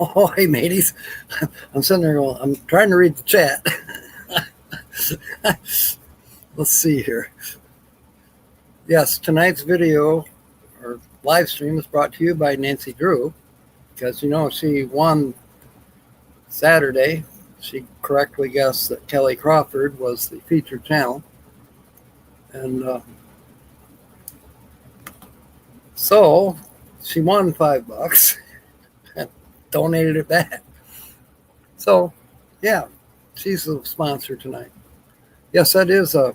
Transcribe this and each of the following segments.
Oh, hey, mateys. I'm sitting there going, I'm trying to read the chat. Let's see here. Yes, tonight's video or live stream is brought to you by Nancy Drew because, she won Saturday. She correctly guessed that Kelly Crawford was the featured channel. And so she won $5 and donated it back. So, yeah, she's the sponsor tonight. Yes, that is that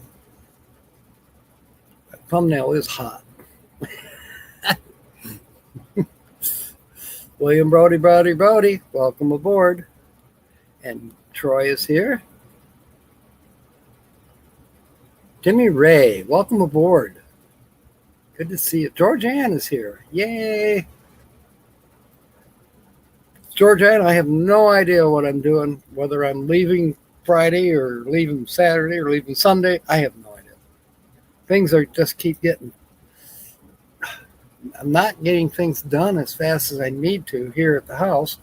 thumbnail is hot. William Brody, welcome aboard. And Troy is here. Timmy Ray, welcome aboard. Good to see you. Georgianne is here. Yay. Georgianne, I have no idea what I'm doing, whether I'm leaving Friday or leaving Saturday or leaving Sunday. I have no idea. Things are just keep getting. I'm not getting things done as fast as I need to here at the house,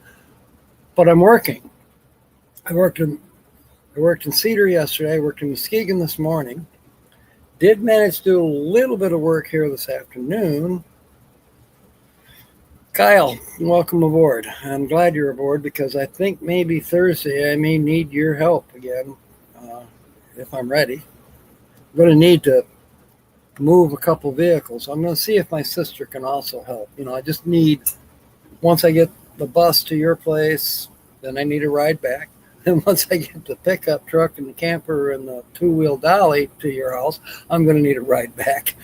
but I'm working. I worked in Cedar yesterday. I worked in Muskegon this morning. Did manage to do a little bit of work here this afternoon. Kyle, welcome aboard. I'm glad you're aboard because I think maybe Thursday I may need your help again if I'm ready. I'm going to need to move a couple vehicles. I'm going to see if my sister can also help. I just need, once I get the bus to your place, then I need a ride back. And once I get the pickup truck and the camper and the two-wheel dolly to your house, I'm going to need a ride back.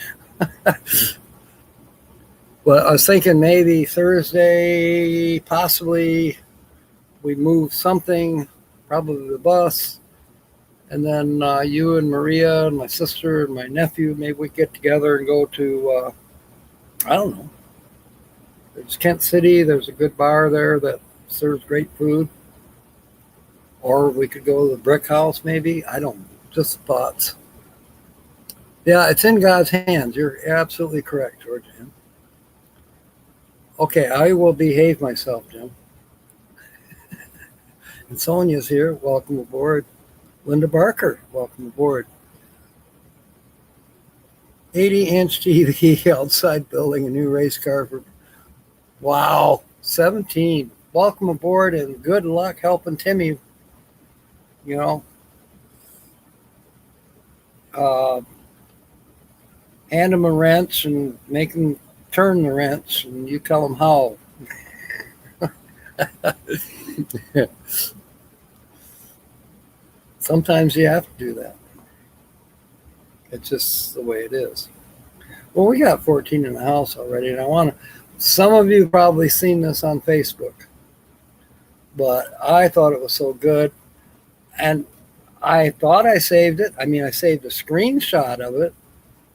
But I was thinking maybe Thursday, possibly we move something, probably the bus, and then you and Maria and my sister and my nephew, maybe we get together and go to, I don't know, there's Kent City. There's a good bar there that serves great food. Or we could go to the Brick House, maybe. I don't know. Just thoughts. Yeah, it's in God's hands. You're absolutely correct, Georgianne. Okay, I will behave myself, Jim. And Sonia's here. Welcome aboard. Linda Barker, welcome aboard. 80-inch TV outside building a new race car for, wow, 17. Welcome aboard and good luck helping Timmy. Hand him a wrench and make him turn the wrench, and you tell him how. Sometimes you have to do that. It's just the way it is. Well, we got 14 in the house already, and some of you probably seen this on Facebook, but I thought it was so good. And I thought I saved it. I mean, I saved a screenshot of it,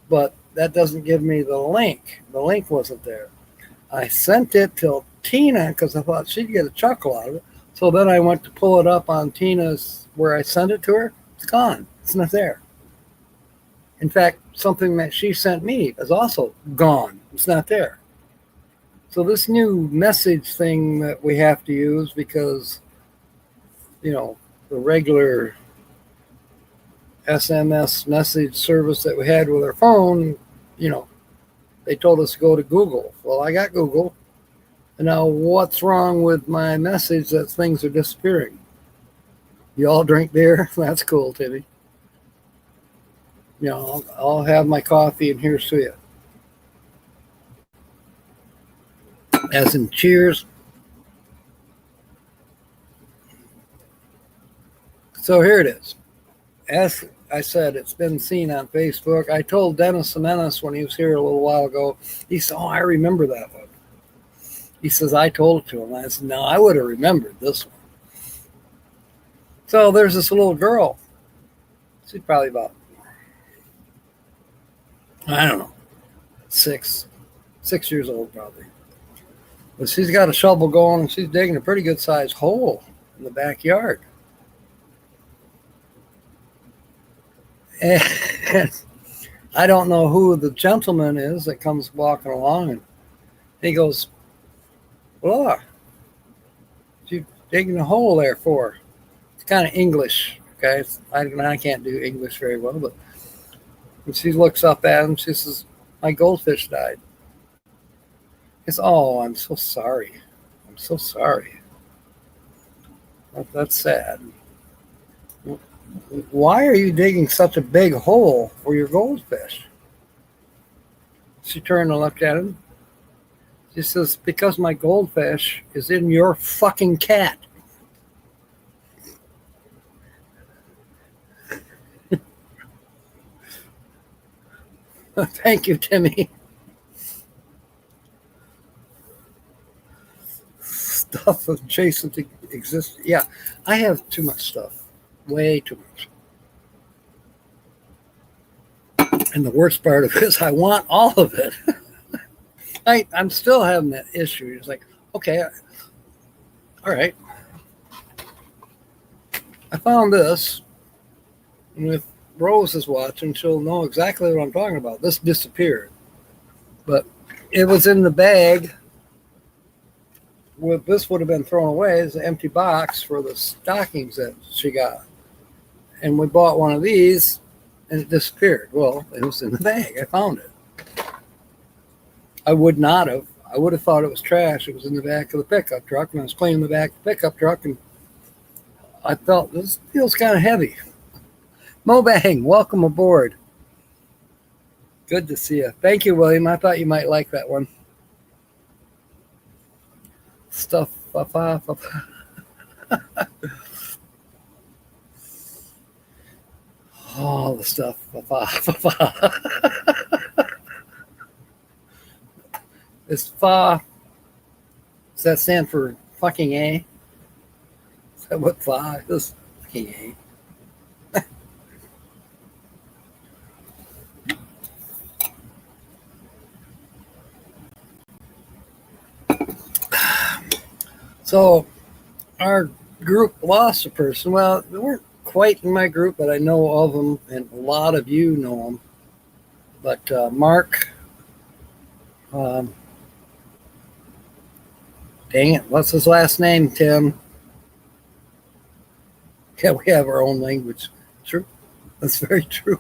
but that doesn't give me the link. The link wasn't there. I sent it to Tina because I thought she'd get a chuckle out of it. So then I went to pull it up on Tina's, where I sent it to her. It's gone. It's not there. In fact, something that she sent me is also gone. It's not there. So this new message thing that we have to use because, the regular SMS message service that we had with our phone, they told us to go to Google. Well, I got Google. And now what's wrong with my message that things are disappearing? You all drink beer? That's cool, Timmy. I'll have my coffee and here's to you. As in cheers. So here it is. As I said, it's been seen on Facebook. I told Dennis Semenis when he was here a little while ago, he said, oh, I remember that one. He says, I told it to him. I said, no, I would have remembered this one. So there's this little girl. She's probably about, I don't know, six years old probably. But she's got a shovel going and she's digging a pretty good sized hole in the backyard. And I don't know who the gentleman is that comes walking along, and he goes, "Look, digging a hole there for? It's kind of English, guys. I can't do English very well, but and she looks up at him. She says, my goldfish died. It's, oh, I'm so sorry. I'm so sorry. That's sad. Why are you digging such a big hole for your goldfish? She turned and looked at him. She says, because my goldfish is in your fucking cat. Thank you, Timmy. Stuff adjacent to exists. Yeah, I have too much stuff. Way too much. And the worst part of it is I want all of it. I'm still having that issue. It's like, okay, all right. I found this. And if Rose is watching, she'll know exactly what I'm talking about. This disappeared. But it was in the bag. This would have been thrown away as an empty box for the stockings that she got. And we bought one of these, and it disappeared. Well, it was in the bag. I found it. I would not have. I would have thought it was trash. It was in the back of the pickup truck, and I was cleaning the back of the pickup truck, and I felt this feels kind of heavy. Mobang, welcome aboard. Good to see you. Thank you, William. I thought you might like that one. Stuff. All the stuff. Is fa? Does that stand for fucking A? Is that what fa is? Fucking A. So our group lost a person. Well, they weren't quite in my group, but I know of them, and a lot of you know them. But Mark, dang it, what's his last name, Tim? Yeah, we have our own language. True. That's very true.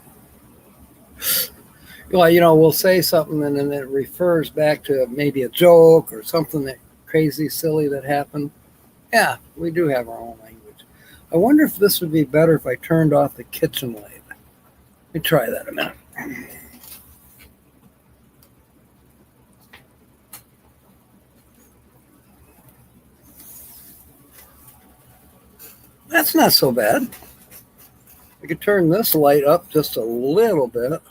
Well, we'll say something and then it refers back to maybe a joke or something that crazy, silly that happened. Yeah, we do have our own language. I wonder if this would be better if I turned off the kitchen light. Let me try that a minute. That's not so bad. I could turn this light up just a little bit.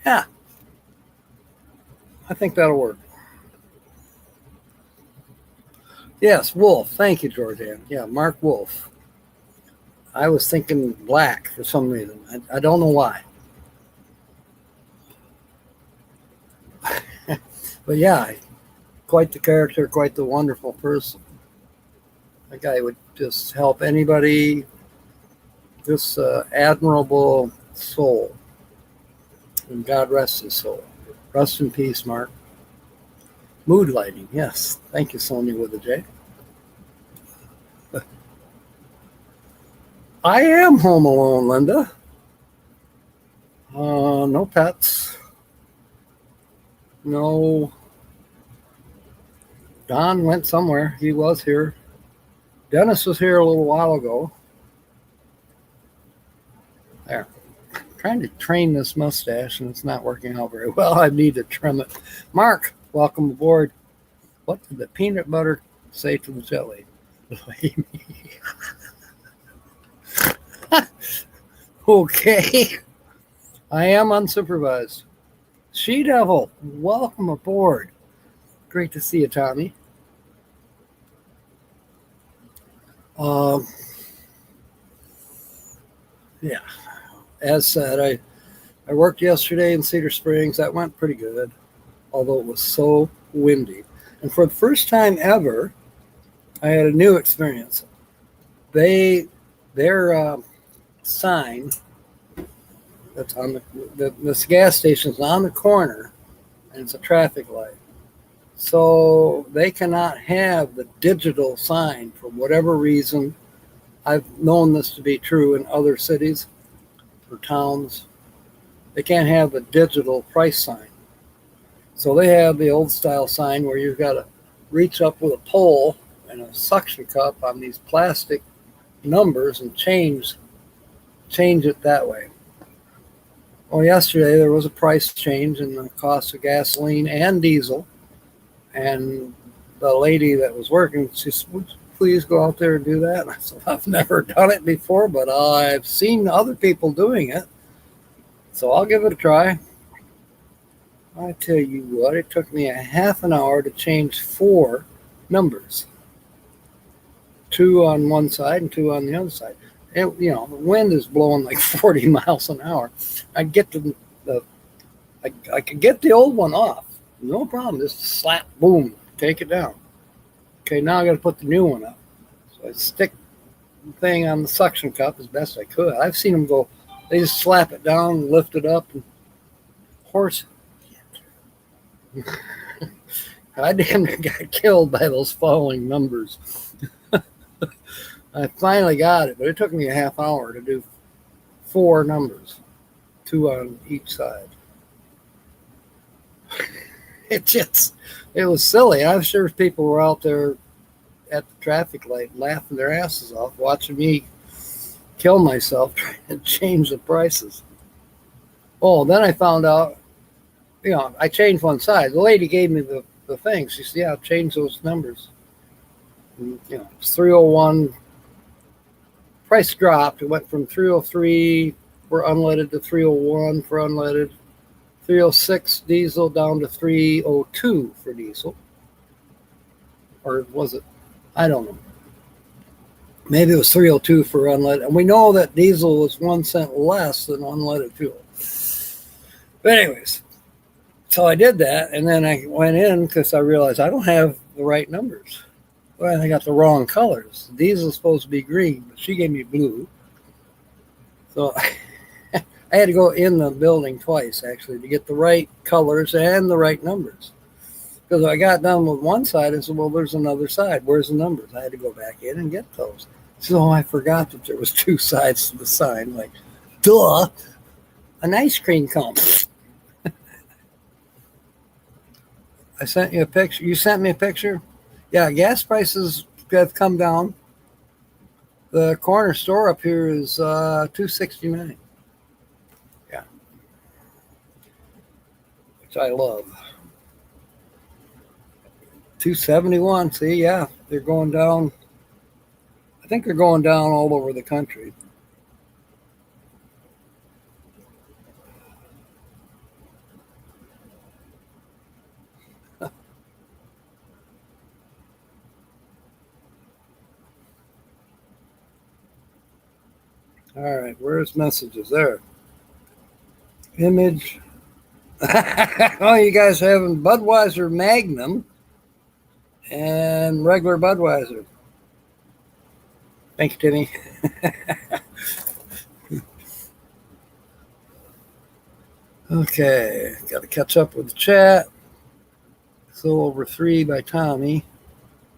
Yeah, I think that'll work. Yes, Wolf. Thank you, Georgianne. Yeah, Mark Wolf. I was thinking black for some reason. I don't know why. But yeah, quite the character, quite the wonderful person. That guy would just help anybody. This admirable soul. And God rest his soul. Rest in peace, Mark. Mood lighting, yes. Thank you, Sonia with a J. I am home alone, Linda. No pets. No. Don went somewhere. He was here. Dennis was here a little while ago. There. I'm trying to train this mustache, and it's not working out very well. I need to trim it. Mark, welcome aboard. What did the peanut butter say to the jelly? Okay. I am unsupervised. She Devil, welcome aboard. Great to see you, Tommy. Yeah. As said, I worked yesterday in Cedar Springs. That went pretty good, although it was so windy. And for the first time ever, I had a new experience. their sign that's on this gas station's on the corner, and it's a traffic light. So they cannot have the digital sign for whatever reason. I've known this to be true in other cities or towns. They can't have the digital price sign. So they have the old style sign where you've got to reach up with a pole and a suction cup on these plastic numbers and change it that way. Well, yesterday there was a price change in the cost of gasoline and diesel. And the lady that was working, she said, "Would you please go out there and do that?" And I said, "I've never done it before, but I've seen other people doing it. So I'll give it a try." I tell you what, it took me a half an hour to change 4 numbers. 2 on one side and 2 on the other side. And, the wind is blowing like 40 miles an hour. I could get the old one off. No problem. Just slap, boom, take it down. Okay, now I got to put the new one up. So I stick the thing on the suction cup as best I could. I've seen them go, they just slap it down, lift it up, and horse. I damn near got killed by those following numbers. I finally got it, but it took me a half hour to do 4 numbers, 2 on each side. It was silly. I'm sure people were out there at the traffic light laughing their asses off, watching me kill myself trying to change the prices. Oh, then I found out, I changed one side. The lady gave me the thing. She said, "Yeah, change those numbers." And, it's 301. Price dropped. It went from 303 for unleaded to 301 for unleaded. 306 diesel down to 302 for diesel. Or was it? I don't know. Maybe it was 302 for unleaded. And we know that diesel was 1 cent less than unleaded fuel. But anyways, so I did that, and then I went in because I realized I don't have the right numbers. Well, I got the wrong colors. Diesel's supposed to be green, but she gave me blue. So I had to go in the building twice, actually, to get the right colors and the right numbers. Because I got done with one side and said, "Well, there's another side. Where's the numbers?" I had to go back in and get those. So I forgot that there was 2 sides to the sign. Like, duh, an ice cream cone. I sent you a picture. You sent me a picture? Yeah, gas prices have come down. The corner store up here is $2.69. Yeah, which I love. $2.71. See, yeah, they're going down. I think they're going down all over the country. All right, where's messages? There. Image. Oh, you guys having Budweiser Magnum and regular Budweiser. Thank you, Timmy. Okay, got to catch up with the chat. So over 3 by Tommy.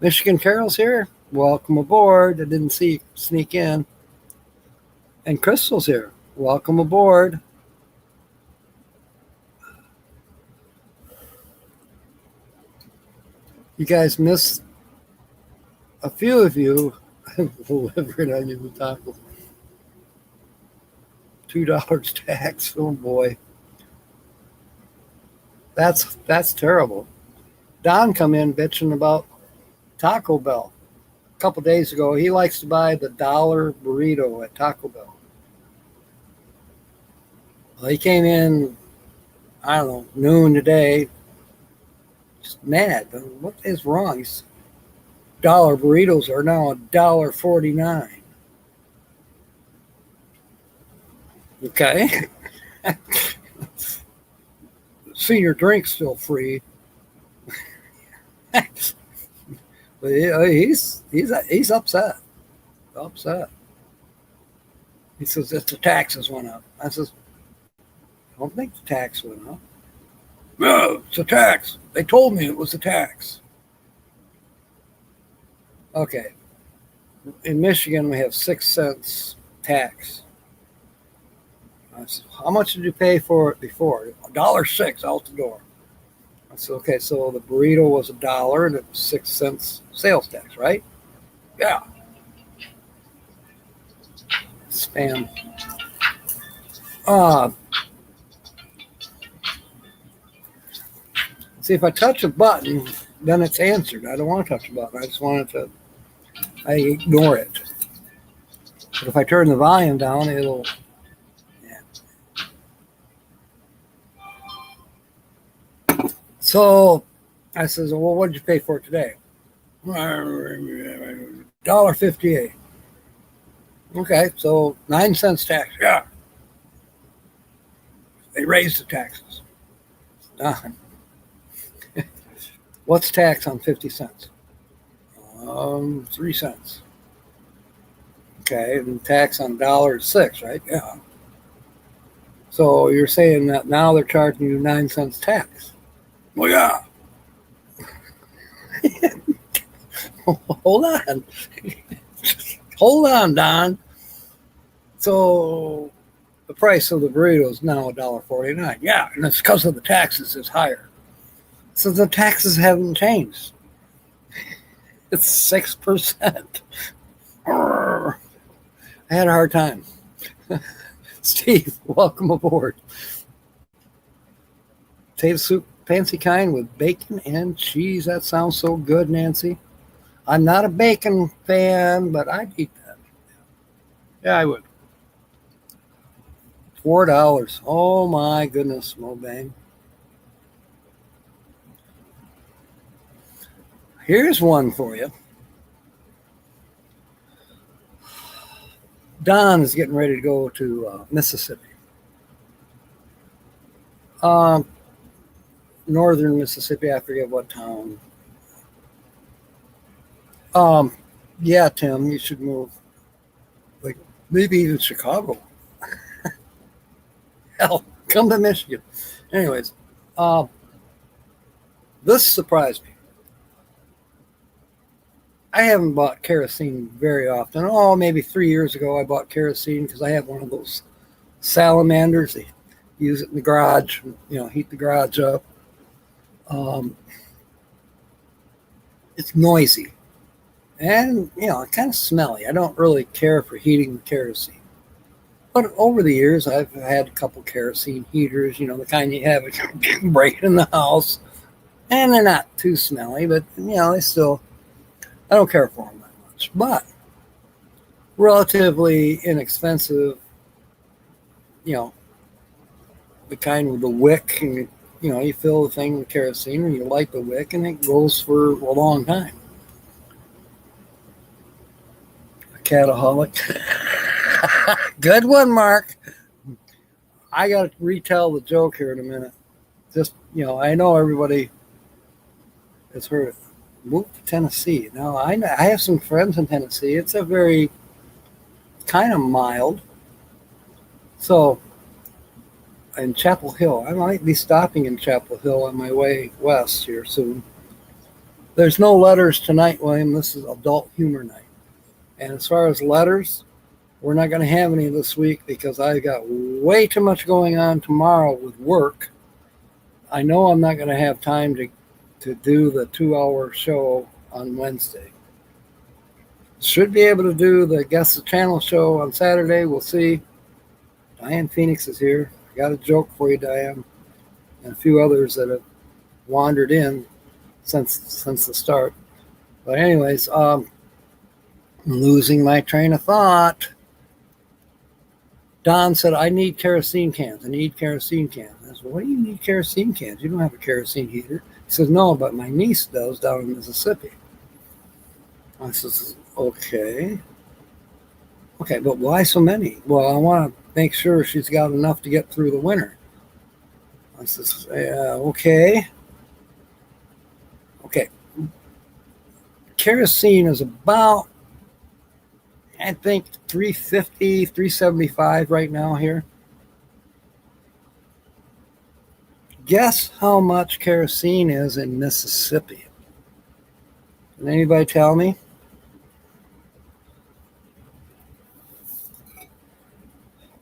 Michigan Carol's here. Welcome aboard. I didn't see you sneak in. And Crystal's here. Welcome aboard. You guys missed a few of you delivered on your tacos. $2 tax. Oh boy. That's terrible. Don come in bitching about Taco Bell a couple days ago. He likes to buy the $1 burrito at Taco Bell. Well, he came in, I don't know, noon today, just mad. What is wrong? $1 burritos are now $1.49. Okay. Senior drink's still free. But he's upset. upset. He says, it's the taxes went up. I says, I don't think the tax went up. No, it's a tax. They told me it was a tax. Okay. In Michigan, we have 6 cents tax. I said, how much did you pay for it before? $1.06 out the door. I said, okay, so the burrito was $1 and it was 6 cents sales tax, right? Yeah. Spam. See, if I touch a button, then it's answered. I don't want to touch a button. I just want it to, I ignore it. But if I turn the volume down, it'll, yeah. So I says, well, what did you pay for it today? $1.58. Okay, so 9 cents tax. Yeah. They raised the taxes. What's tax on 50 cents? 3 cents. Okay, and tax on $1 is 6, right? Yeah. So you're saying that now they're charging you 9 cents tax? Well, yeah. Hold on. Hold on, Don. So the price of the burrito is now $1.49. Yeah, and it's because of the taxes is higher. So the taxes haven't changed. It's 6%. I had a hard time. Steve, welcome aboard. Potato soup, fancy kind with bacon and cheese. That sounds so good, Nancy. I'm not a bacon fan, but I'd eat that. Yeah, I would. $4. Oh my goodness, Mobang. Here's one for you. Don is getting ready to go to Mississippi. Northern Mississippi, I forget what town. Yeah, Tim, you should move. Like maybe even Chicago. Hell, come to Michigan. Anyways, this surprised me. I haven't bought kerosene very often. Oh, maybe 3 years ago I bought kerosene because I have one of those salamanders. They use it in the garage, heat the garage up. It's noisy and, kind of smelly. I don't really care for heating with kerosene. But over the years, I've had a couple kerosene heaters, the kind you have break in the house. And they're not too smelly, but, they still, I don't care for them that much. But relatively inexpensive, the kind with the wick, and, you fill the thing with kerosene and you light the wick and it goes for a long time. A cataholic. Good one, Mark. I got to retell the joke here in a minute. Just, I know everybody has heard it. Move to Tennessee. Now, I have some friends in Tennessee. It's a very kind of mild. So, in Chapel Hill, I might be stopping in Chapel Hill on my way west here soon. There's no letters tonight, William. This is adult humor night. And as far as letters, we're not going to have any this week because I've got way too much going on tomorrow with work. I know I'm not going to have time to do the 2-hour show on Wednesday. Should be able to do the Guess the Channel show on Saturday. We'll see. Diane Phoenix is here. I got a joke for you, Diane, and a few others that have wandered in since the start. But anyways, I'm losing my train of thought. Don said, I need kerosene cans. I need kerosene cans. I said, what do you need kerosene cans? You don't have a kerosene heater. He says, no, but my niece does down in Mississippi. I says, okay. Okay, but why so many? Well, I want to make sure she's got enough to get through the winter. I says, okay. Okay. Kerosene is about I think 350, 375 right now here. Guess how much kerosene is in Mississippi? Can anybody tell me?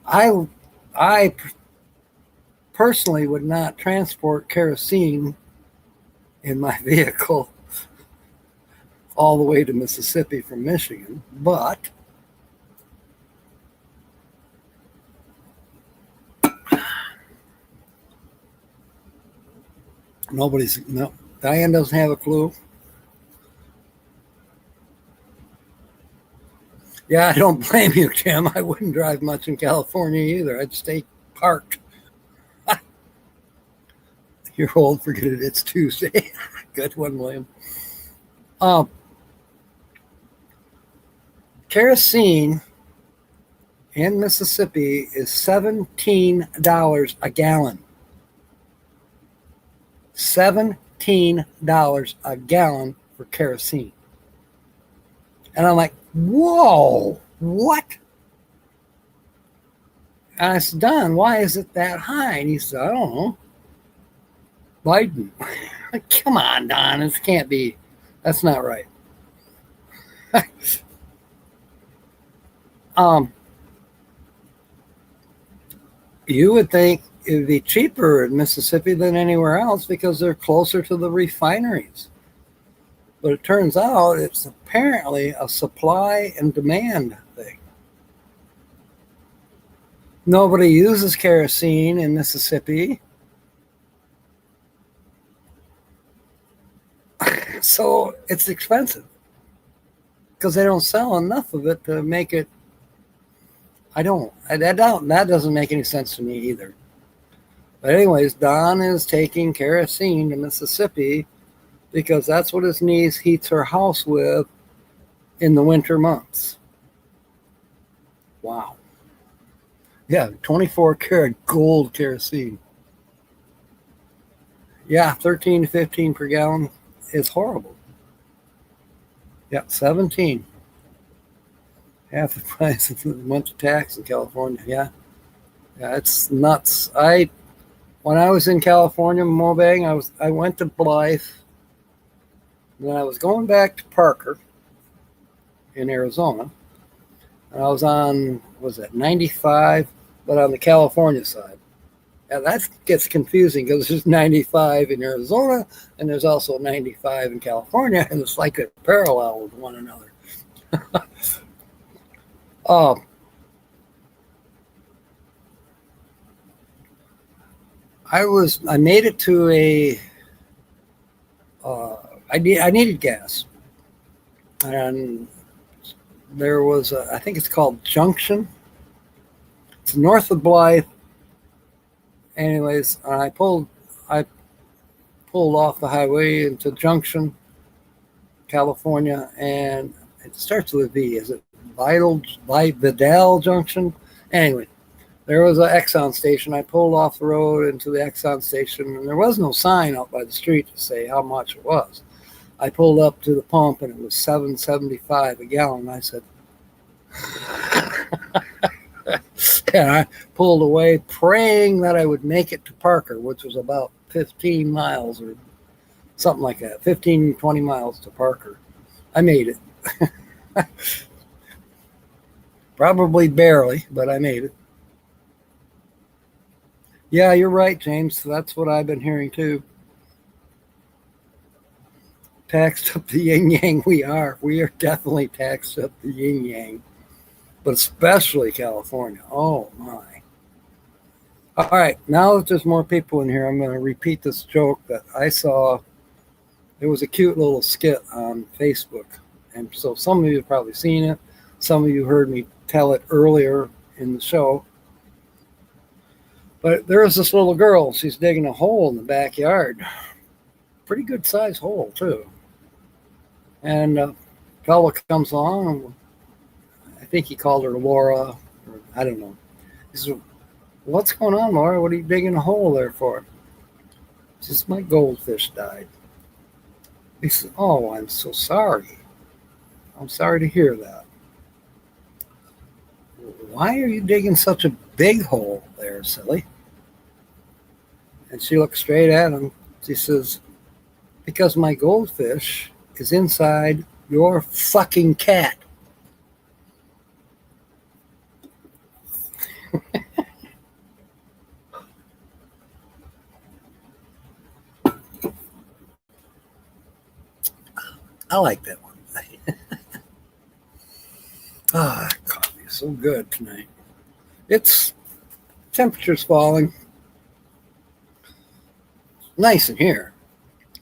I I personally would not transport kerosene in my vehicle all the way to Mississippi from Michigan, but no. Diane doesn't have a clue. Yeah, I don't blame you, Tim. I wouldn't drive much in California either. I'd stay parked. You're old, forget it. It's Tuesday. Good one, William. Um, Kerosene in Mississippi is $17 a gallon. $17 a gallon for kerosene. And I'm like, whoa, what? And I said, Don, why is it that high? And he said, I don't know. Biden. Like, come on, Don, this can't be. That's not right. um, you would think it would be cheaper in Mississippi than anywhere else because they're closer to the refineries. But it turns out it's apparently a supply and demand thing. Nobody uses kerosene in Mississippi. So it's expensive because they don't sell enough of it to make it. That doesn't make any sense to me either. But anyways, Don is taking kerosene to Mississippi because that's what his niece heats her house with in the winter months. Wow. Yeah, 24 karat gold kerosene. Yeah, 13 to 15 per gallon is horrible. Yeah, 17. Half the price of the month of tax in California. Yeah. Yeah, it's nuts. When I was in California, Mobang, I went to Blythe. Then I was going back to Parker in Arizona. And I was on, was it 95, but on the California side. And that gets confusing because there's 95 in Arizona and there's also 95 in California, and it's like a parallel with one another. Oh, I made it to I needed gas, and there was I think it's called Junction. It's north of Blythe. Anyways, I pulled off the highway into Junction, California, and it starts with a V. Is it Vidal Junction? Anyway, there was an Exxon station. I pulled off the road into the Exxon station, and there was no sign out by the street to say how much it was. I pulled up to the pump, and it was $7.75 a gallon. I said, and I pulled away, praying that I would make it to Parker, which was about 15 miles or something like that, 15, 20 miles to Parker. I made it. Probably barely, but I made it. Yeah, you're right, James. That's what I've been hearing too. Taxed up the yin yang, we are. We are definitely taxed up the yin yang, but especially California. Oh my. All right, now that there's more people in here, I'm going to repeat this joke that I saw. It was a cute little skit on Facebook. And so some of you have probably seen it. Some of you heard me tell it earlier in the show. But there was this little girl. She's digging a hole in the backyard. Pretty good sized hole, too. And a fellow comes along, and I think he called her Laura, or I don't know. He said, "What's going on, Laura? What are you digging a hole there for?" She says, "My goldfish died." He said, "Oh, I'm so sorry. I'm sorry to hear that." why are you digging such a big hole there, silly? And she looked straight at him. She says, because my goldfish is inside your fucking cat. I like that one. Coffee is so good tonight. It's temperature's falling. Nice in here.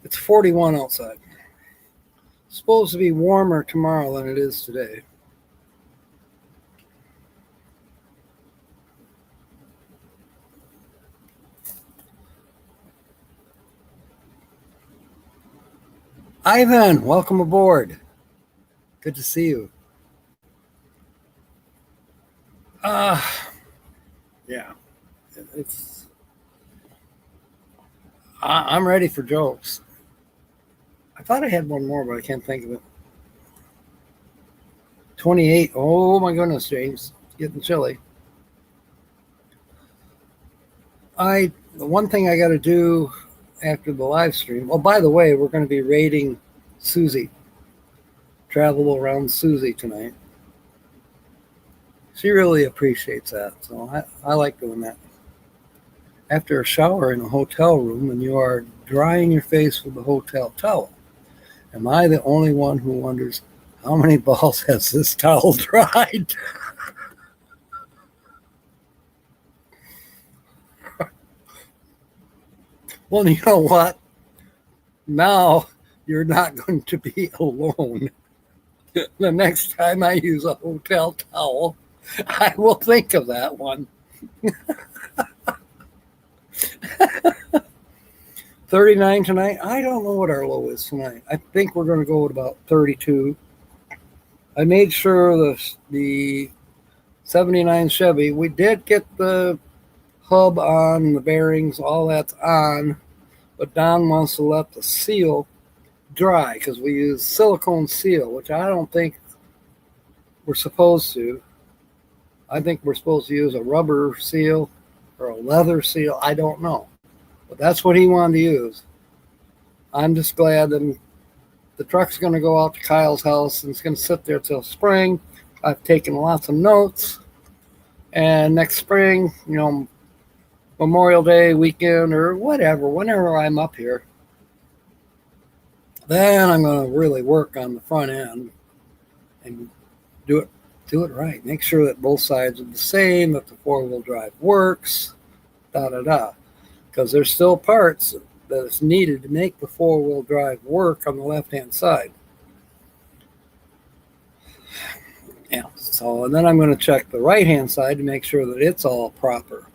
It's 41 outside. It's supposed to be warmer tomorrow than it is today. Ivan, welcome aboard. Good to see you. Yeah. I'm ready for jokes. I thought I had one more, but I can't think of it. 28. Oh my goodness, James. It's getting chilly. The one thing I got to do after the live stream. Oh, by the way, we're going to be raiding Suzy. Travel around Suzy tonight. She really appreciates that, so I like doing that. After a shower in a hotel room and you are drying your face with a hotel towel, am I the only one who wonders how many balls has this towel dried? Well, you know what? Now you're not going to be alone. The next time I use a hotel towel, I will think of that one. 39 tonight. I don't know what our low is tonight. I think we're going to go at about 32. I made sure the 79 Chevy, we did get the hub on, the bearings, all that's on, but Don wants to let the seal dry because we use silicone seal, which I don't think we're supposed to. I think we're supposed to use a rubber seal or a leather seal. I don't know. But that's what he wanted to use. I'm just glad that the truck's going to go out to Kyle's house and it's going to sit there till spring. I've taken lots of notes. And next spring, Memorial Day weekend or whatever, whenever I'm up here, then I'm going to really work on the front end and do it right. Make sure that both sides are the same, that the four-wheel drive works, because there's still parts that is needed to make the four-wheel drive work on the left-hand side. Yeah, so and then I'm going to check the right-hand side to make sure that it's all proper,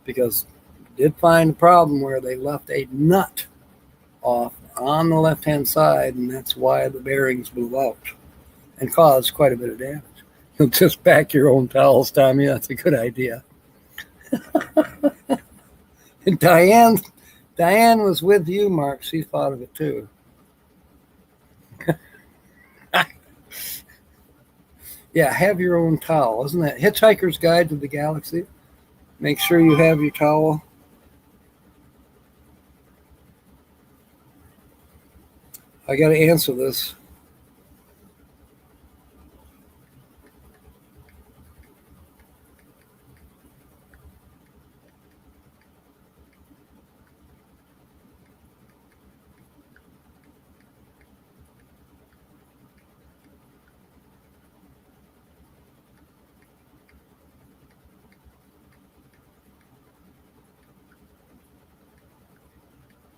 because I did find a problem where they left a nut off on the left-hand side, and that's why the bearings blew out and caused quite a bit of damage. You'll just pack your own towels, Tommy. That's a good idea. And Diane was with you, Mark. She thought of it too. Yeah, have your own towel. Isn't that Hitchhiker's Guide to the Galaxy? Make sure you have your towel. I got to answer this.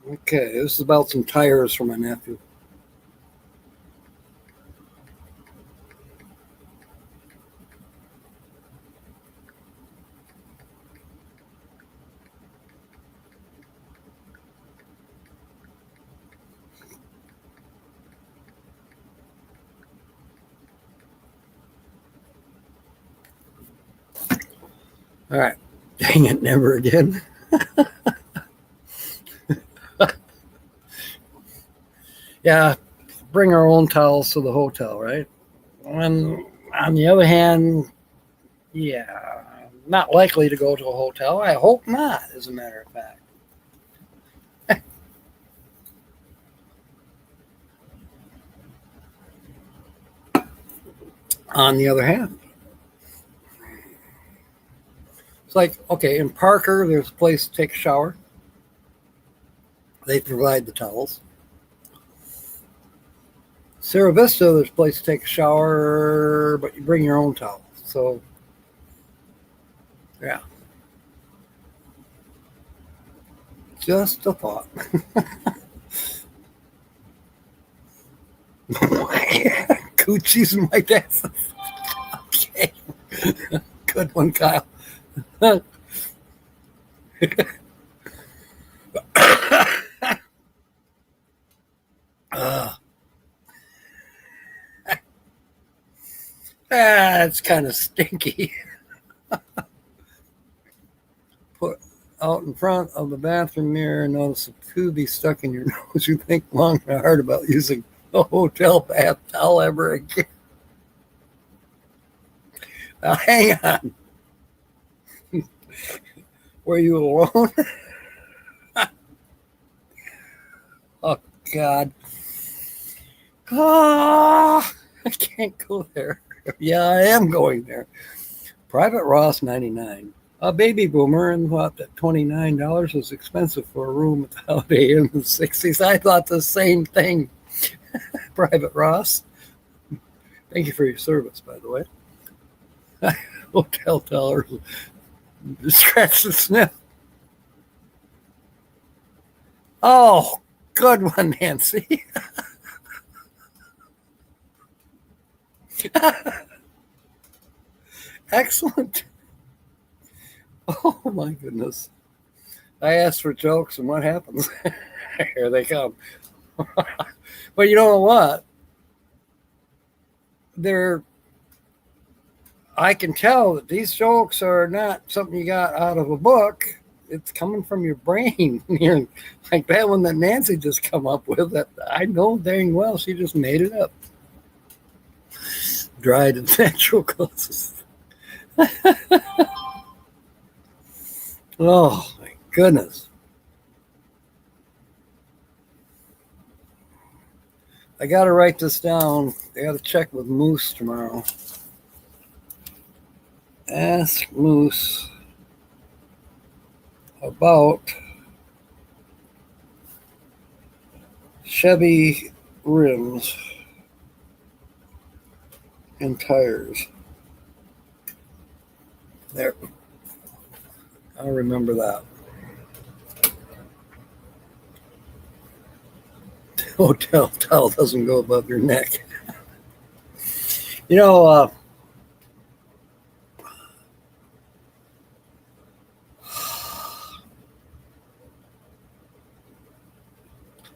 Okay, this is about some tires for my nephew. All right. Dang it, never again. Yeah, bring our own towels to the hotel, right? And on the other hand, Yeah, not likely to go to a hotel. I hope not, as a matter of fact. On the other hand, it's like, okay, in Parker, there's a place to take a shower. They provide the towels. Sierra Vista, there's a place to take a shower, but you bring your own towel. So, yeah, just a thought. Coochies and white asses. Okay. Good one, Kyle. uh, it's kind of stinky. Put out in front of the bathroom mirror, notice a tubie stuck in your nose. You think long and hard about using a hotel bath towel ever again. Now, hang on. Were you alone? Oh, God. Ah, I can't go there. Yeah, I am going there. Private Ross 99. A baby boomer and thought that $29 was expensive for a room at the Holiday Inn in the 60s. I thought the same thing. Private Ross. Thank you for your service, by the way. Hotel tellers. Scratch the sniff. Oh, good one, Nancy. Excellent. Oh, my goodness. I asked for jokes, and what happens? Here they come. But you know what? I can tell that these jokes are not something you got out of a book. It's coming from your brain. Like that one that Nancy just come up with. That I know dang well she just made it up. Dried and natural causes. Oh my goodness. I got to write this down. I got to check with Moose tomorrow. Ask Moose about Chevy rims and tires. There. I'll remember that. Hotel towel doesn't go above your neck. You know,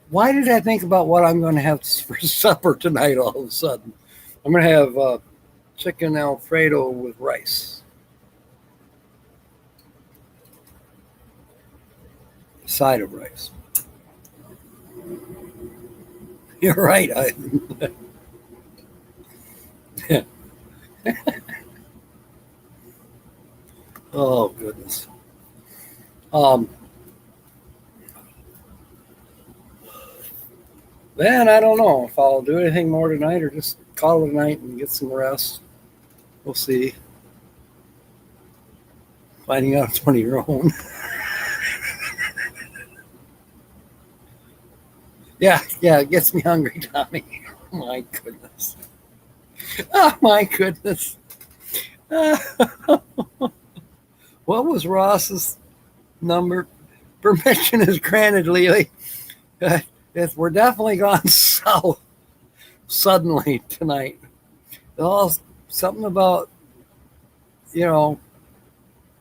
why did I think about what I'm going to have for supper tonight all of a sudden? I'm going to have chicken Alfredo with rice. Side of rice. You're right. Oh, goodness. Then I don't know if I'll do anything more tonight or just call it a night and get some rest. We'll see. Finding out it's one of your own. Yeah, it gets me hungry, Tommy. Oh, my goodness. Oh, my goodness. What was Ross's number? Permission is granted, Lily. We're definitely gone south suddenly tonight. Something about,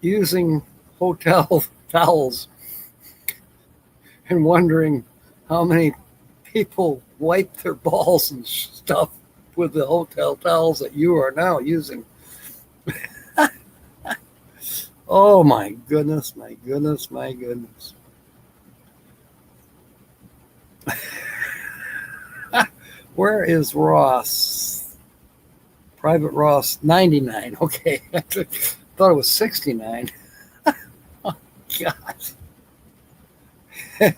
using hotel towels and wondering how many people wipe their balls and stuff with the hotel towels that you are now using. Oh my goodness, my goodness, my goodness. Where is Ross? Private Ross 99. Okay. I thought it was 69. Oh, gosh.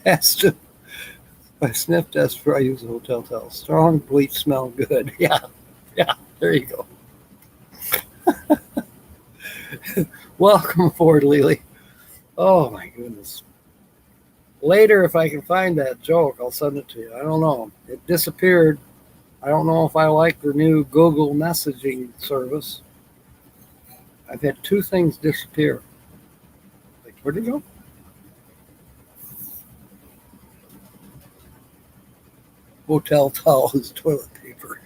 That's just, I sniff test for I use a hotel towel. Strong bleach smell good. Yeah. Yeah. There you go. Welcome aboard, Lily. Oh my goodness. Later, if I can find that joke, I'll send it to you. I don't know. It disappeared. I don't know if I like the new Google messaging service. I've had two things disappear. Like, where'd it go? Hotel towel is toilet paper.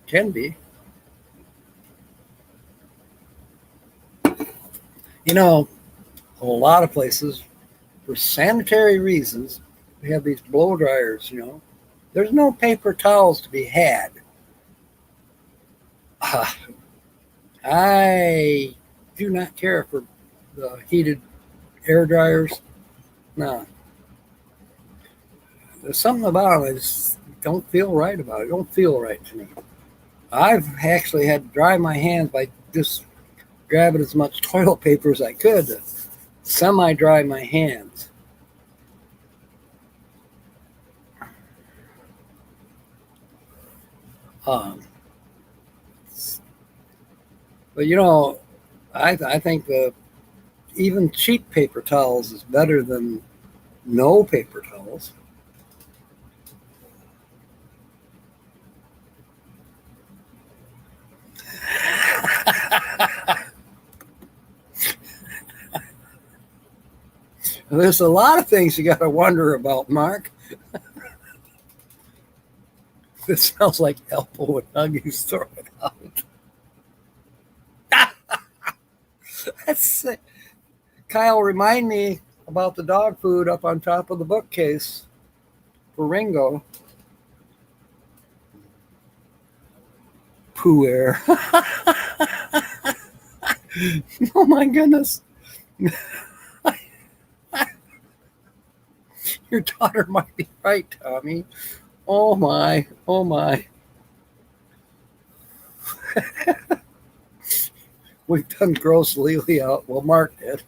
Can be. You know, a lot of places, for sanitary reasons, we have these blow dryers, There's no paper towels to be had. I do not care for the heated air dryers. No. There's something about them I just don't feel right about it. It don't feel right to me. I've actually had to dry my hands by just grabbing as much toilet paper as I could to semi-dry my hands. Um, but I think even cheap paper towels is better than no paper towels. There's a lot of things you got to wonder about, Mark. It smells like elbow and Huggies. Throw it out. That's it. Kyle, remind me about the dog food up on top of the bookcase for Ringo. Poo air. Oh my goodness. Your daughter might be right, Tommy. Oh my. Oh my. We've done gross Lily out. Well, Mark did.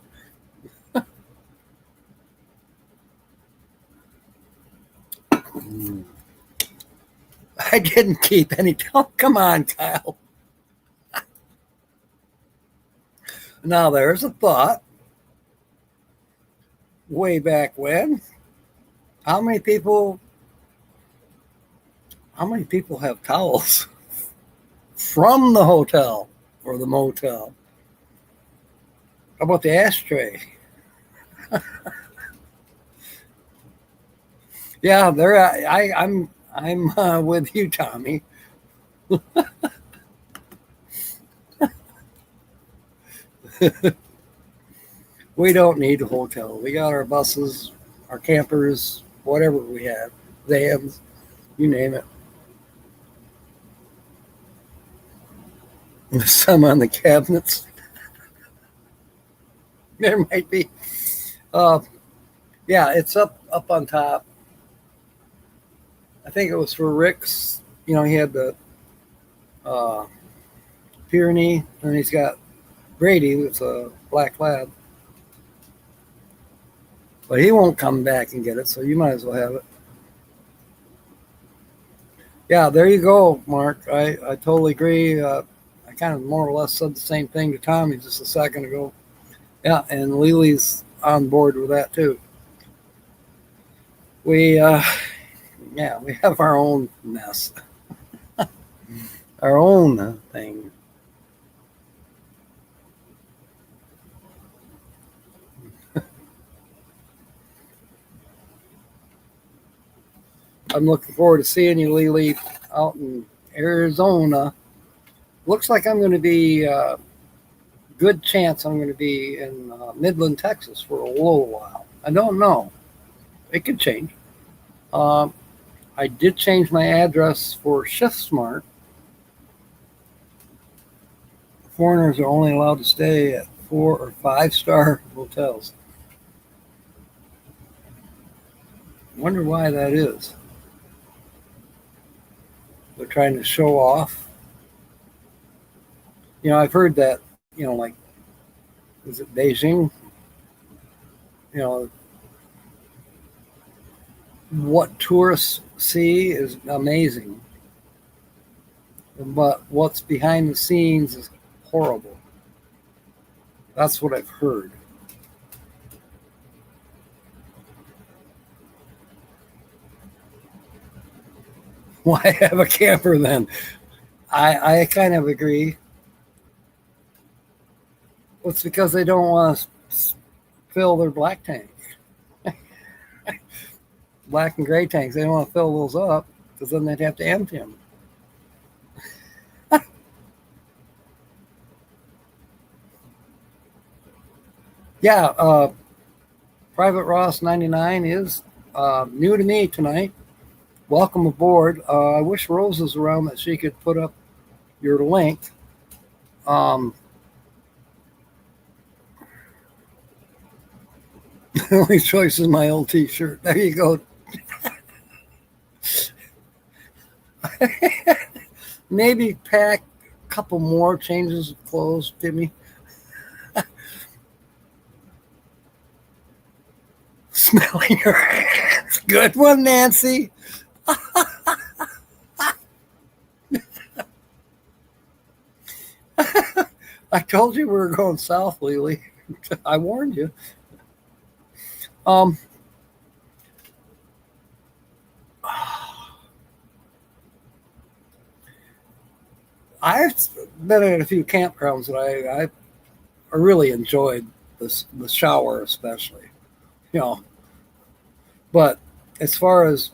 I didn't keep any. Oh, come on, Kyle. Now there's a thought. Way back when, how many people have towels from the hotel or the motel? How about the ashtray? Yeah, there. I'm with you, Tommy. We don't need a hotel. We got our buses, our campers, whatever we have, vans, you name it. Some on the cabinets. There might be. Uh, yeah, it's up on top. I think it was for Rick's. He had the uh, Pyrenees, and he's got Brady, it's a black lab. But he won't come back and get it, so you might as well have it. Yeah, there you go, Mark. I totally agree. I kind of more or less said the same thing to Tommy just a second ago. Yeah, and Lily's on board with that too. We have our own mess, our own thing. I'm looking forward to seeing you, Lily, out in Arizona. Looks like I'm going to be good chance I'm going to be in Midland, Texas for a little while. I don't know. It could change. Um, I did change my address for ShiftSmart. Foreigners are only allowed to stay at 4 or 5-star hotels. Wonder why that is. They're trying to show off. I've heard that, like, is it Beijing? You know, what tourists see is amazing, but what's behind the scenes is horrible. That's what I've heard. Why have a camper then? I kind of agree. Well, it's because they don't want to fill their black tank. Black and gray tanks. They don't want to fill those up because then they'd have to empty them. Yeah, Private Ross 99 is new to me tonight. Welcome aboard. I wish Rose was around that she could put up your link. The only choice is my old t-shirt. There you go. Maybe pack a couple more changes of clothes, Timmy. Smelling your hands. Good one, Nancy. I told you we were going south, Lily. I warned you. I've been at a few campgrounds that I really enjoyed the shower, especially. You know, but as far as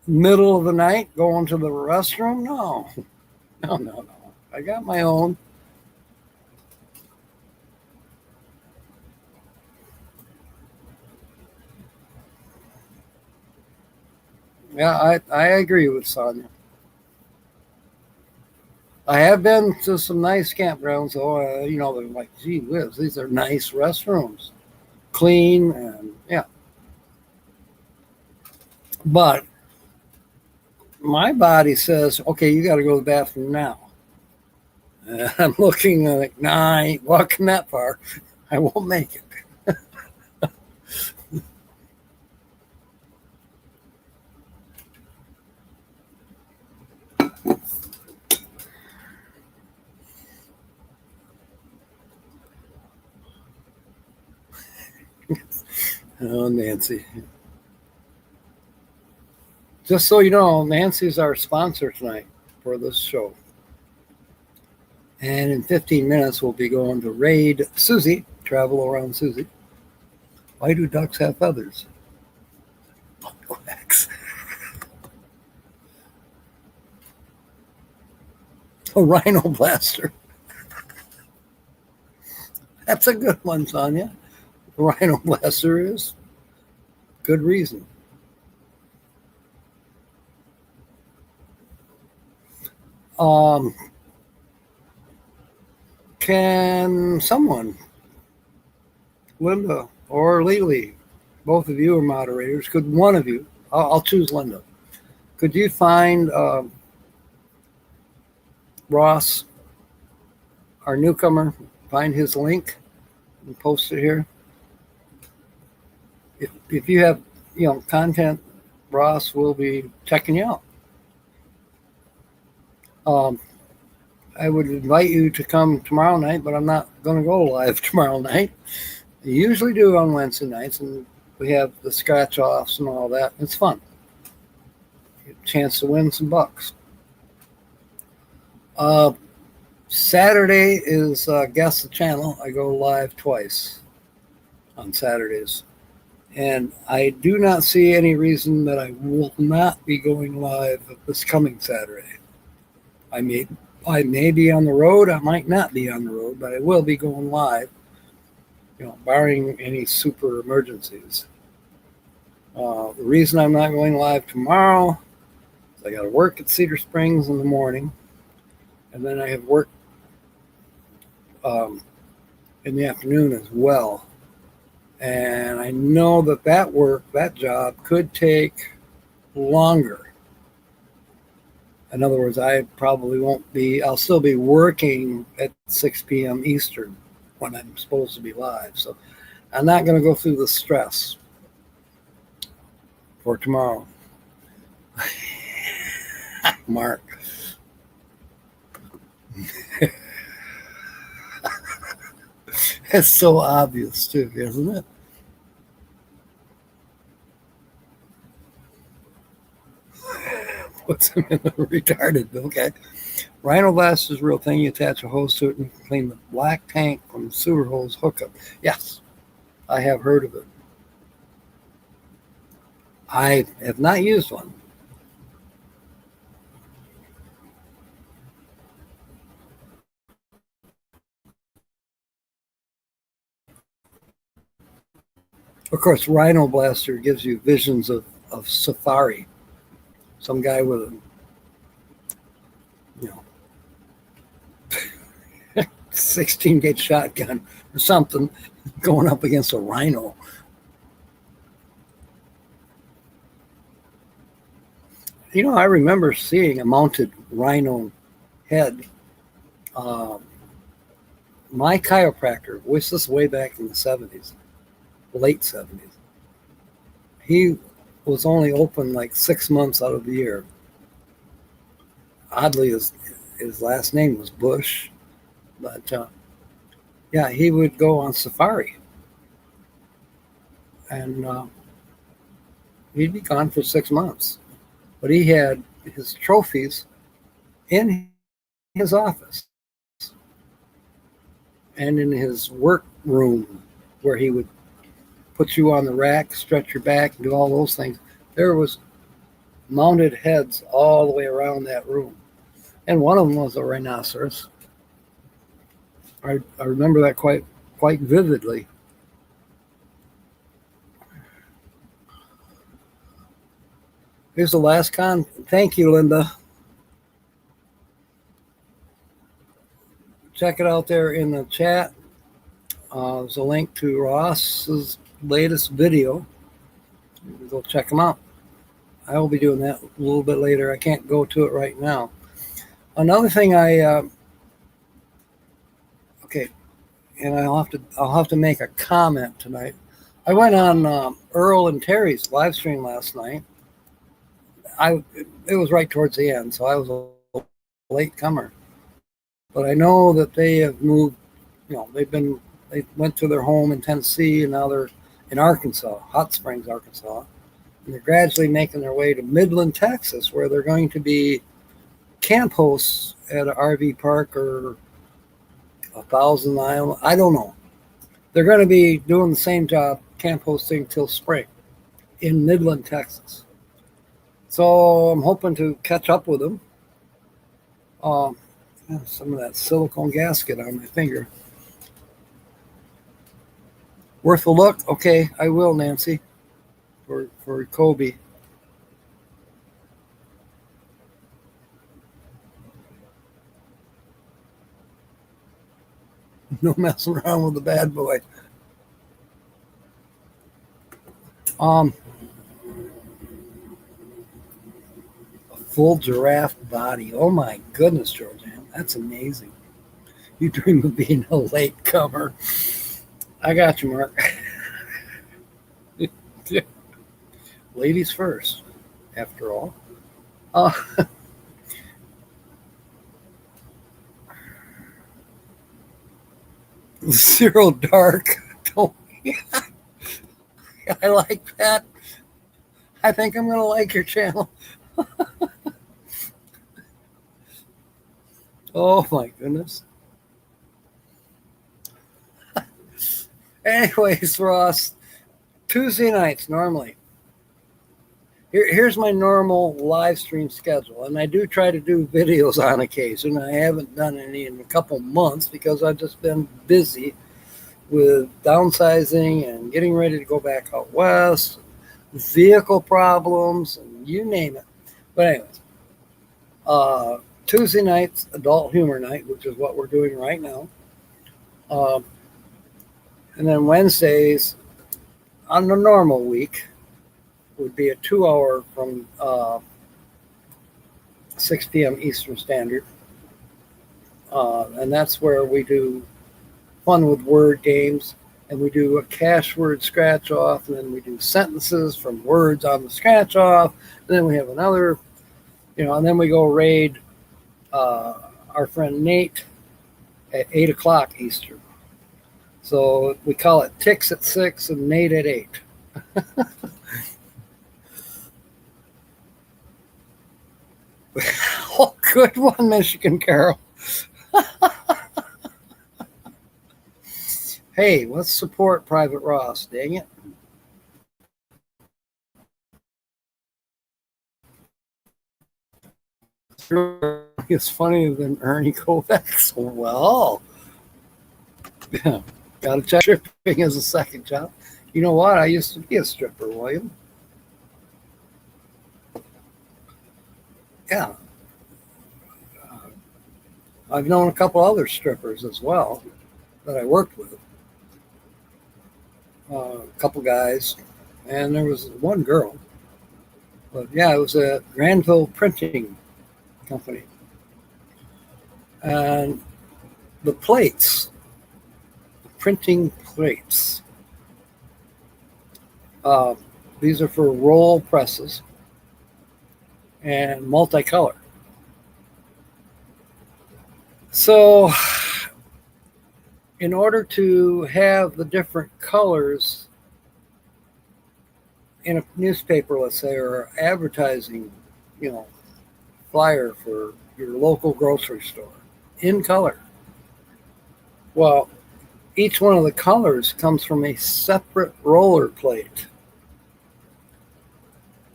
middle of the night going to the restroom, no. I got my own. Yeah, I agree with Sonia. I have been to some nice campgrounds, though. They're like, gee whiz, these are nice restrooms, clean, and yeah. But my body says, okay, you got to go to the bathroom now. And I'm looking like, nah, I ain't walking that far. I won't make it. Oh, Nancy. Just so you know, Nancy's our sponsor tonight for this show. And in 15 minutes, we'll be going to raid Suzy, travel around Suzy. Why do ducks have feathers? Quacks. A rhino blaster. That's a good one, Sonia. A rhino blaster is good reason. Can someone, Linda or Lily, both of you are moderators, could one of you, I'll choose Linda, could you find Ross, our newcomer, find his link and post it here? If you have, content, Ross will be checking you out. I would invite you to come tomorrow night, but I'm not going to go live tomorrow night. I usually do on Wednesday nights, and we have the scratch offs and all that. It's fun. Chance to win some bucks. Saturday is Guess the Channel. I go live twice on Saturdays. And I do not see any reason that I will not be going live this coming Saturday. I may be on the road. I might not be on the road, but I will be going live, barring any super emergencies. The reason I'm not going live tomorrow is I got to work at Cedar Springs in the morning, and then I have work in the afternoon as well. And I know that job could take longer In other words, I probably won't be, I'll still be working at 6 p.m. Eastern when I'm supposed to be live. So I'm not going to go through the stress for tomorrow. Mark. It's so obvious, too, isn't it? Puts him in the retarded. Okay. Rhinoblast is a real thing. You attach a hose to it and clean the black tank from sewer hose hookup. Yes, I have heard of it. I have not used one. Of course, Rhino Blaster gives you visions of Safari. Some guy with a, you know, 16 gauge shotgun or something going up against a rhino. You know, I remember seeing a mounted rhino head. My chiropractor, which this way back in the 70s, late 70s, he was only open like 6 months out of the year. Oddly, his last name was Bush, but yeah, he would go on safari, and he'd be gone for 6 months. But he had his trophies in his office and in his work room, where he would put you on the rack, stretch your back, and do all those things. There was mounted heads all the way around that room, and one of them was a rhinoceros. I remember that quite vividly. Here's the last con. Thank you, Linda. Check it out there in the chat. There's a link to Ross's latest video. Go check them out. I will be doing that a little bit later. I can't go to it right now. Another thing okay, and I'll have to make a comment tonight. I went on Earl and Terry's live stream last night. It was right towards the end, so I was a late comer. But I know that they have moved. You know, they went to their home in Tennessee, and now they're in Arkansas, Hot Springs, Arkansas, and they're gradually making their way to Midland, Texas, where they're going to be camp hosts at an RV park or 1,000 Island. I don't know. They're going to be doing the same job, camp hosting till spring in Midland, Texas. So I'm hoping to catch up with them. Some of that silicone gasket on my finger. Worth a look? Okay, I will, Nancy, for Kobe. No messing around with the bad boy. A full giraffe body. Oh my goodness, Georgianne, that's amazing. You dream of being a late comer. I got you, Mark. Ladies first, after all. Zero dark. I like that. I think I'm going to like your channel. Oh my goodness. Anyways, Ross, Tuesday nights normally. Here's my normal live stream schedule, and I do try to do videos on occasion. I haven't done any in a couple months because I've just been busy with downsizing and getting ready to go back out west, vehicle problems, and you name it. But anyways, Tuesday nights, adult humor night, which is what we're doing right now. And then Wednesdays, on a normal week, would be a 2 hour from 6 p.m. Eastern Standard. And that's where we do fun with word games. And we do a cash word scratch off, and then we do sentences from words on the scratch off. And then we have another, and then we go raid our friend Nate at 8 o'clock Eastern. So we call it Ticks at 6 and Nate at 8. Oh, good one, Michigan Carol. Hey, let's support Private Ross, dang it. It's funnier than Ernie Kovacs. Well, yeah, gotta check stripping as a second job. You know what? I used to be a stripper, William. Yeah. I've known a couple other strippers as well that I worked with. A couple guys, and there was one girl. But yeah, it was a Granville Printing Company. And the plates, the printing plates, uh, these are for roll presses and multicolor. So, in order to have the different colors in a newspaper, let's say, or advertising, flyer for your local grocery store in color, well, each one of the colors comes from a separate roller plate.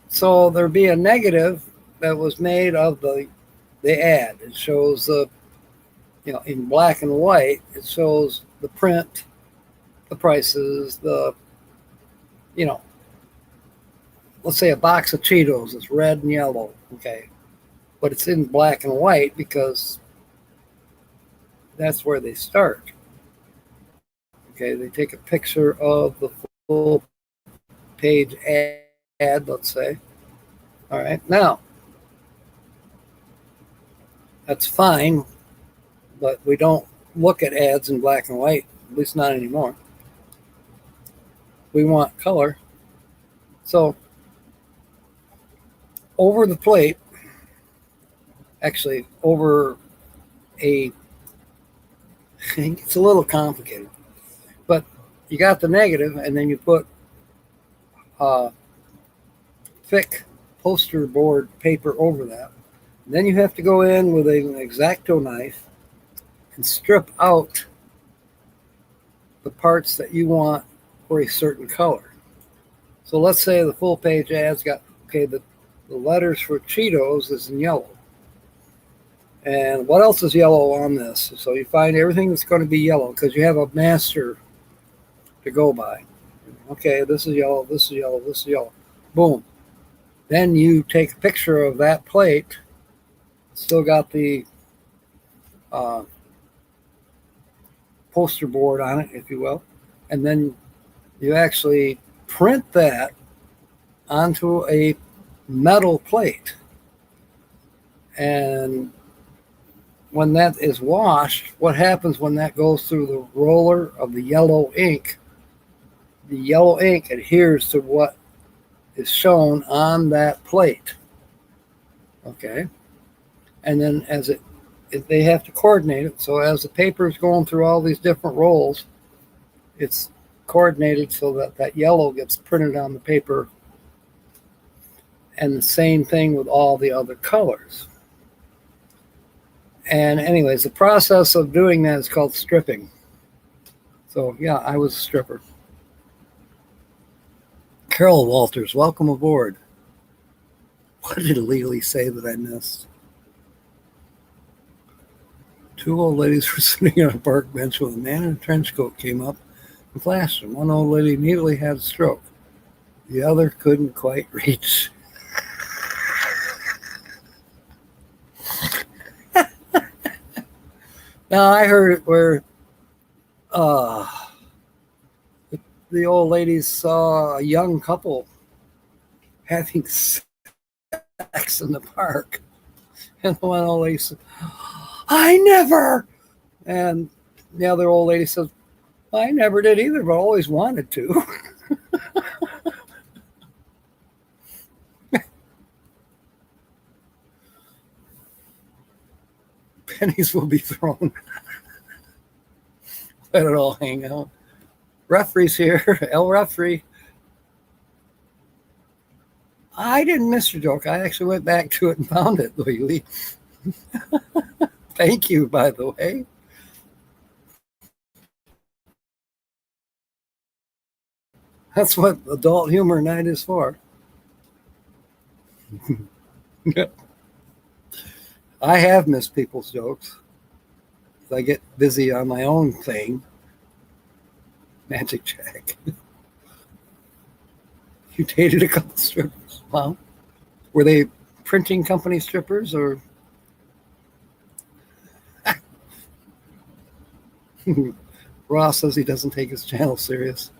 So there'd be a negative that was made of the ad. It shows in black and white, it shows the print, the prices, let's say a box of Cheetos is red and yellow, okay, but it's in black and white because that's where they start. Okay, they take a picture of the full page ad, let's say. All right, now that's fine, but we don't look at ads in black and white, at least not anymore. We want color. So over the plate, actually over it's a little complicated, but you got the negative, and then you put thick poster board paper over that. And then you have to go in with an X-Acto knife and strip out the parts that you want for a certain color. So let's say the full page ad's got, the letters for Cheetos is in yellow. And what else is yellow on this? So you find everything that's going to be yellow because you have a master to go by. Okay, this is yellow, this is yellow, this is yellow. Boom. Then you take a picture of that plate. Still got the poster board on it, if you will. And then you actually print that onto a metal plate. And when that is washed, what happens when that goes through the roller of the yellow ink? The yellow ink adheres to what is shown on that plate. Okay. And then they have to coordinate it. So as the paper is going through all these different rolls, it's coordinated so that that yellow gets printed on the paper. And the same thing with all the other colors. And anyways, the process of doing that is called stripping. So yeah, I was a stripper. Carol Walters, welcome aboard. What did Lily say that I missed? Two old ladies were sitting on a park bench when a man in a trench coat came up and flashed them. One old lady immediately had a stroke. The other couldn't quite reach. Now, I heard it where the old ladies saw a young couple having sex in the park. And the one old lady said, I never. And the other old lady says, I never did either, but always wanted to. Pennies will be thrown. Let it all hang out. Referee's here. El referee. I didn't miss your joke. I actually went back to it and found it, Lee. Thank you, by the way. That's what adult humor night is for. I have missed people's jokes. I get busy on my own thing. Magic Jack. You dated a couple strippers. Wow. Were they printing company strippers or? Ross says he doesn't take his channel serious.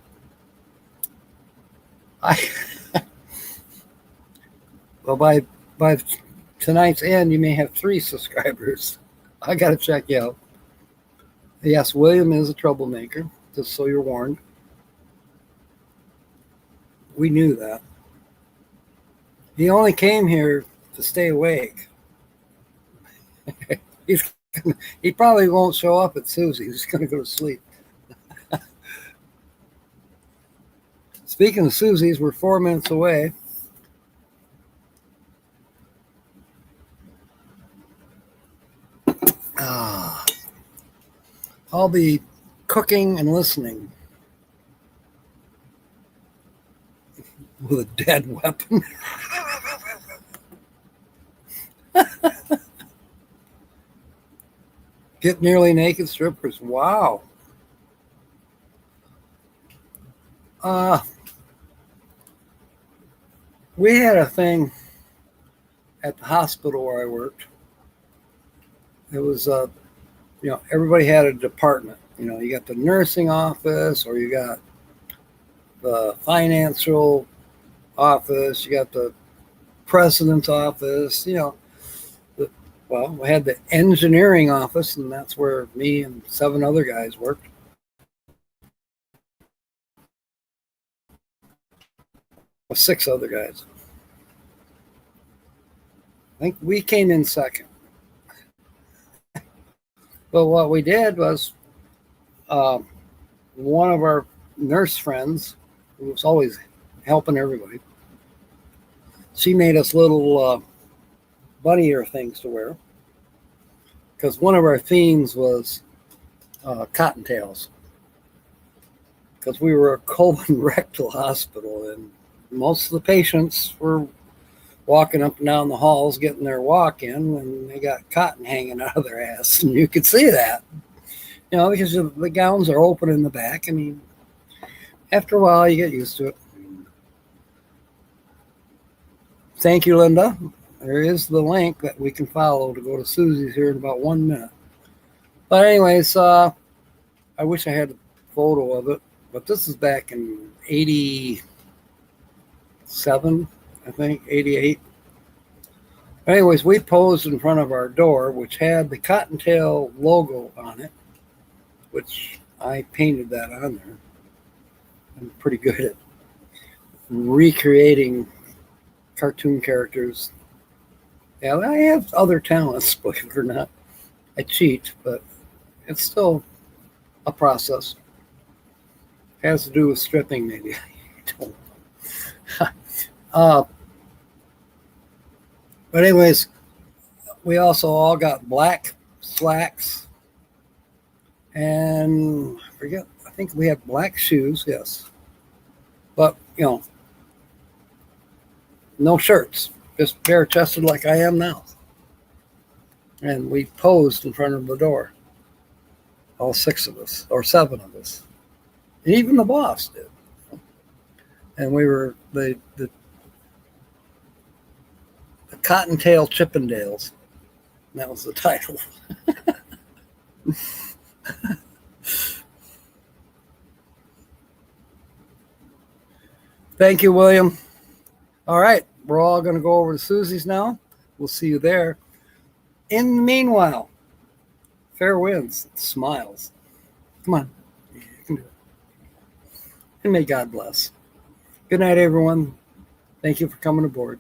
Well, by tonight's end, you may have 3 subscribers. I got to check you out. Yes, William is a troublemaker, just so you're warned. We knew that. He only came here to stay awake. He probably won't show up at Suzy. He's going to go to sleep. Speaking of Suzy's, we're 4 minutes away. I'll be cooking and listening with a dead weapon. Get nearly naked strippers. Wow. We had a thing at the hospital where I worked. It was, everybody had a department. You got the nursing office, or you got the financial office, you got the president's office, we had the engineering office, and that's where me and 7 other guys worked. Well, 6 other guys. I think we came in second. But what we did was one of our nurse friends, who was always helping everybody, she made us little bunny ear things to wear, because one of our themes was cottontails, because we were a colon rectal hospital, and most of the patients were walking up and down the halls getting their walk-in when they got cotton hanging out of their ass, and you could see that, because the gowns are open in the back. I mean, after a while you get used to it. Thank you, Linda. There is the link that we can follow to go to Suzy's here in about 1 minute. But anyways, I wish I had a photo of it, but this is back in 87, I think, 88. Anyways, we posed in front of our door, which had the Cottontail logo on it, which I painted that on there. I'm pretty good at recreating cartoon characters. Yeah, I have other talents, believe it or not. I cheat, but it's still a process. It has to do with stripping, maybe. I don't. But anyways, we also all got black slacks, and I think we have black shoes, yes. But, no shirts, just bare-chested like I am now. And we posed in front of the door, all 6 of us, or 7 of us. And even the boss did. And we were the Cottontail Chippendales. And that was the title. Thank you, William. All right, we're all going to go over to Suzy's now. We'll see you there. in the meanwhile, fair winds, smiles. Come on. You can do it. And may God bless. Good night, everyone. Thank you for coming aboard.